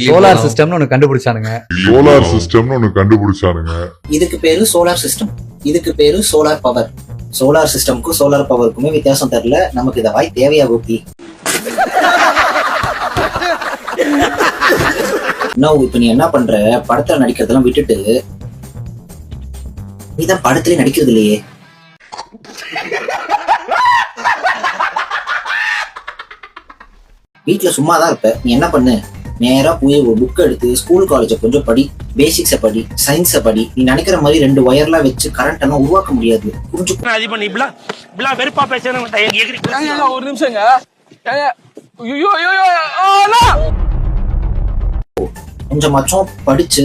Solar சிஸ்டம்னு ஒன்னு கண்டுபிடிச்சானுங்க. இதுக்கு பேரு சோலார் சிஸ்டம், இதுக்கு பேரு சோலார் பவர். சோலார் சிஸ்டம்க்கும் சோலார் பவருக்குமே வித்தியாசம் தெரியல. நமக்கு இத வாய் தேவையா கோபி? இப்ப நீ என்ன பண்ற, படத்துல நடிக்கிறதெல்லாம் விட்டுட்டு நீதான் படத்திலே நடிக்கிறது இல்லையே. வீட்டுல சும்மாதான் இருப்ப, நீ என்ன பண்ணு, நேரா போய் ஒரு புக் எடுத்து ஸ்கூல் காலேஜ கொஞ்சம் படி, பேசிக்ஸ படி, சயின்ஸ படி. நீ நினைக்கிற மாதிரி 2 ஒயர்லாம் வச்சு கரண்ட் எல்லாம் உருவாக்க முடியாது. ஒரு நிமிஷங்க, கொஞ்சமாச்சும் படிச்சு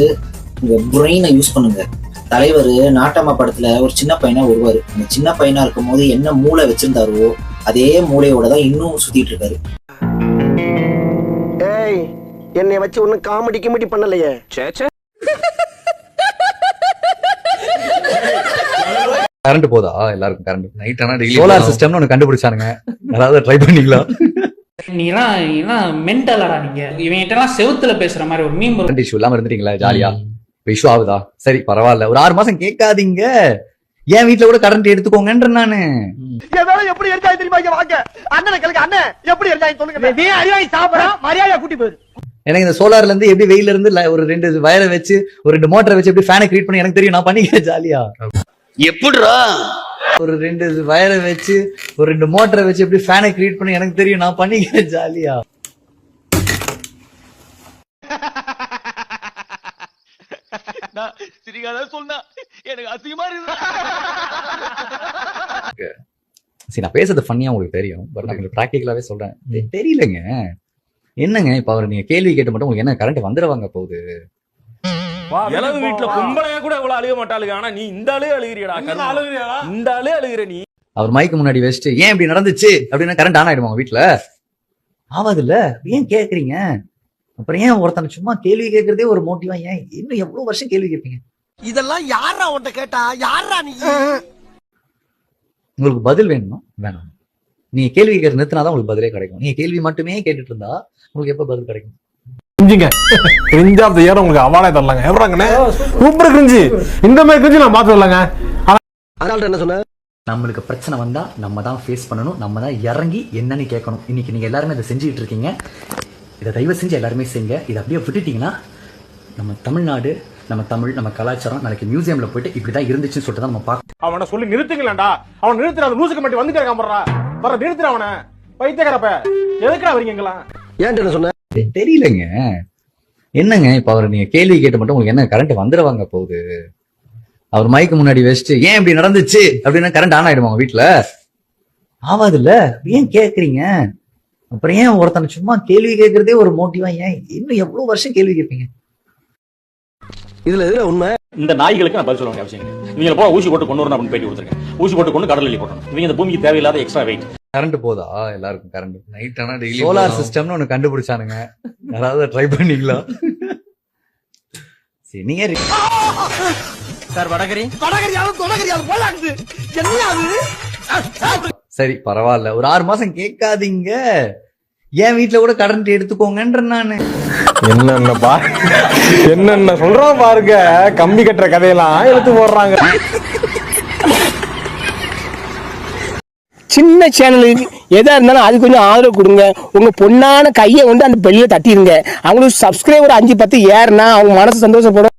உங்க பிரெயினை யூஸ் பண்ணுங்க. தலைவர் நாட்டம்மா படத்துல ஒரு சின்ன பையனா வருவாரு. அந்த சின்ன பையனா இருக்கும் போது என்ன மூளை வச்சிருந்தாரோ அதே மூளையோட தான் இன்னும் சுத்திட்டு இருக்காரு. என்னை வச்சு ஒன்னும் காமெடி கிமெடி பண்ணலையே. கரண்ட் போதா எல்லாருக்கும்? கரண்ட் நைட் ஆனா டெய்லி சோலார் சிஸ்டம்னு ஒன்னு கண்டுபிடிச்சானுங்க. அதாவது ட்ரை பண்ணீங்களா? நீங்களாம் மென்டலடா நீங்க. இவன்கிட்டலாம் செவுத்துல பேசுற மாதிரி ஒரு மீம் கரண்ட் இஷ்யூ இல்லாம இருந்துட்டீங்களா? ஜாலியா இஷ்யூ ஆகுதா? சரி பரவாயில்ல, ஒரு 6 மாசம் கேட்காதீங்க. என் வீட்டுல கூட கரண்ட் எடுத்துக்கோங்கன்ற நானு. எப்படி எடுத்தாங்க தெரியுமா? வாங்க அண்ணனை கேளுங்க, அண்ணன் எப்படி எடுத்தாங்க சொல்லுங்க. நீ அறிவாய் சாப்பிடா மரியாதையா கூட்டி போயிரு. எனக்கு இந்த சோலார்ல இருந்து எப்படி வெயில இருந்து ஒரு 2 வயரை வச்சு ஒரு 2 மோட்டரை வச்சு எப்படி ஃபேனை கிரியேட் பண்ணி எனக்கு தெரியும். நான் பண்ணிக்கிறேன் ஜாலியா. எப்படிடா ஒரு 2 வயரை வச்சு ஒரு 2 மோட்டரை வச்சு எப்படி ஃபேனை கிரியேட் பண்ணி எனக்கு தெரியும். நான் பண்ணிக்கிறேன் ஜாலியா. சரி, நான் பேசுறது ஃபன்னியா உங்களுக்கு தெரியும். பட் நான் உங்களுக்கு பிராக்டிகலாவே சொல்றேன். தெரியலங்க என்னங்க. இப்ப அவர் நீங்க கேள்வி கேட்டு மட்டும் உங்களுக்கு என்ன கரண்ட் வந்துடுவாங்க போகுது? எனது வீட்டுல பொம்பளையா கூட இவ்வளவு அழுக மாட்டாளுங்க. ஆனா நீ இந்த ஆளே அழுகிறியடா. இந்த ஆளே அழுகிற நீ. அவர் மைக்கு முன்னாடி வச்சுட்டு ஏன் இப்படி நடந்துச்சு அப்படின்னா கரண்ட் ஆன் ஆயிடுவாங்க வீட்டுல. ஆவாதுல்ல, ஏன் கேக்குறீங்க? அப்புறம் ஏன் ஒருத்தனை சும்மா கேள்வி கேட்கறதே ஒரு மோட்டிவா? ஏன் இன்னும் எவ்வளவு வருஷம் கேள்வி கேட்பீங்க? இதெல்லாம் யாரா உன்கிட்ட கேட்டா? யாரா நீ? உங்களுக்கு பதில் வேணுமா? வேணாம். நீங்க கேள்வி கேட்க நிறுத்தினாதான் உங்களுக்கு பதிலே கிடைக்கும். நீங்க கேள்வி மட்டுமே கேட்டுட்டு இருந்தா உங்களுக்கு எப்ப பதில் கிடைக்கும்? கிரிஞ்ச் ஆஃப் தி இயர் உங்களுக்கு அவார்டே தரலாங்க. எப்பறாங்கண்ணே சூப்பர் கிரிஞ்ச். இந்த மாதிரி கிரிஞ்ச் நான் பார்த்து வரலங்க. அதனால என்ன சொன்ன? நம்மளுக்கு பிரச்சனை வந்தா நம்ம தான் ஃபேஸ் பண்ணணும். நம்ம தான் இறங்கி என்னன்னு கேட்கணும். இன்னைக்கு நீங்க எல்லாருமே இதை செஞ்சுட்டு இருக்கீங்க. இதை தயவு செஞ்சு எல்லாருமே செய்யுங்க. இதை அப்படியே விட்டுட்டீங்கன்னா நம்ம தமிழ்நாடு, நம்ம தமிழ், நம்ம கலாச்சாரம் நாளைக்கு மியூசியம்ல போயிட்டு இப்படிதான் இருந்துச்சுன்னு சொல்லிட்டு தான் நம்ம பார்க்கணும். அவனை சொல்லி நிறுத்துங்களேன்டா. அவன் நிறுத்துற அந்த லூசுக்கு மட்டும் வந்துட்டே இருக்கான். வர நிறுத்துற அவனை. பைத்தியக்காரப்ப எதுக்குடா வரீங்களா? ஏன்ட்டு என்ன சொன்ன? தெரியலங்க என்னங்க. இப்ப அவர் நீங்க கேள்வி கேட்டு மட்டும் உங்களுக்கு என்ன கரண்ட் வந்துடுவாங்க போகுது? அவர் மைக்கு முன்னாடி வச்சுட்டு ஏன் இப்படி நடந்துச்சு அப்படின்னா கரண்ட் ஆன் ஆயிடுவாங்க வீட்டுல. ஆவாதுல்ல, ஏன் கேக்குறீங்க? அப்புறம் ஏன் ஒருத்தனை சும்மா கேள்வி கேட்கறதே ஒரு மோட்டிவா? ஏன் இன்னும் எவ்வளவு வருஷம் கேள்வி கேட்பீங்க? இதுல எதுல உண்மை? இந்த நாய்களுக்கு நான் பதில் சொல்ல வேண்டிய அவசியம் இல்லை. நீங்க போய் ஊசி போட்டு கொண்டு வரணும் அப்படின்னு பேட்டி கொடுத்துருக்கேன். ஊசி போட்டு கொண்டு கடலில் போட்டணும். இவங்க இந்த பூமிக்கு தேவையில்லாத எக்ஸ்ட்ரா வெயிட். கரண்ட் போதா எல்லாருக்கும்? கரண்ட் நைட் ஆனா டெய்லி சோலார் சிஸ்டம்னு ஒன்னு கண்டுபிடிச்சானுங்க. அதாவது ட்ரை பண்ணீங்களா? சரி, நீங்க சார் வடகரியாலும் தொடகரியாலும் போலாக்குது. என்ன சரி பரவாயில்ல, ஒரு 6 மாசம் கேட்காதீங்க. என் வீட்டுல கூட கரண்ட் எடுத்துக்கோங்கன்ற நானு. என்னென்ன சொல்றான் பாருங்க. கம்பி கட்டுற கதையெல்லாம் எடுத்து போடுறாங்க. சின்ன சேனலுக்கு எதா இருந்தாலும் அது கொஞ்சம் ஆதரவு கொடுங்க. உங்க பொண்ணான கையை கொண்டு அந்த பெல்லில தட்டிடுங்க. அவங்களுக்கு சப்ஸ்கிரைபர் 5-10 ஏறுனா அவங்க மனசு சந்தோஷப்படும்.